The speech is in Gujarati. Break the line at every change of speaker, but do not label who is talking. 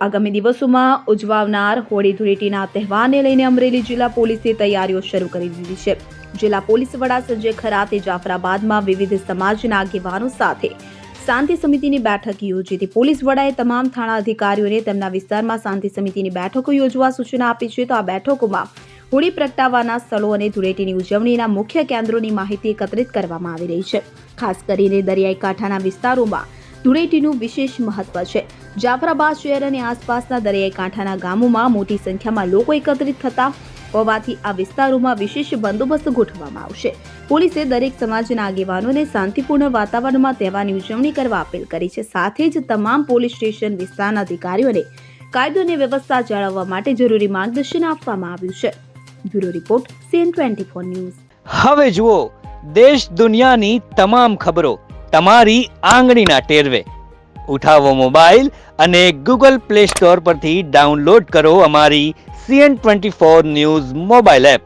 આગામી દિવસોમાં ઉજવાનાર હોળી ધૂળેટીના તહેવારને લઈને અમરેલી જિલ્લા પોલીસે તૈયારીઓ શરૂ કરી દીધી છે. જિલ્લા પોલીસ વડા સંજય ખરાતે જાફરાબાદમાં વિવિધ સમાજના આગેવાનો સાથે શાંતિ સમિતિની બેઠક યોજી હતી. પોલીસ વડાએ તમામ થાણા અધિકારીઓને તેમના વિસ્તારમાં શાંતિ સમિતિની બેઠકો યોજવા સૂચના આપી છે. તો આ બેઠકોમાં હોળી પ્રગટાવવાના સ્થળો અને ધૂળેટીની ઉજવણીના મુખ્ય કેન્દ્રોની માહિતી એકત્રિત કરવામાં આવી રહી છે. ખાસ કરીને દરિયાઈ કાંઠાના વિસ્તારોમાં ધૂળેટીનું વિશેષ મહત્વ છે. જાફરાબાદ શહેર અને આસપાસના દરિયાઈ કાંઠાના ગામોમાં મોટી સંખ્યામાં લોકો એકત્રિત થતા હોવાથી આ વિસ્તારોમાં વિશેષ બંદોબસ્ત ગોઠવવામાં આવશે. પોલીસે દરેક સમાજના આગેવાનોને શાંતિપૂર્ણ વાતાવરણમાં તહેવારની ઉજવણી કરવા અપીલ કરી છે. સાથે જ તમામ પોલીસ સ્ટેશન વિસ્તારના અધિકારીઓને કાયદો અને વ્યવસ્થા જાળવવા માટે જરૂરી માર્ગદર્શન આપવામાં આવ્યું છે. Bureau report CN24 news.
હવે જુઓ દેશ દુનિયાની તમામ ખબરો તમારી આંગળીના ટેરવે. ઉઠાવો મોબાઈલ અને Google Play Store પરથી ડાઉનલોડ કરો અમારી CN24 ન્યૂઝ મોબાઈલ એપ.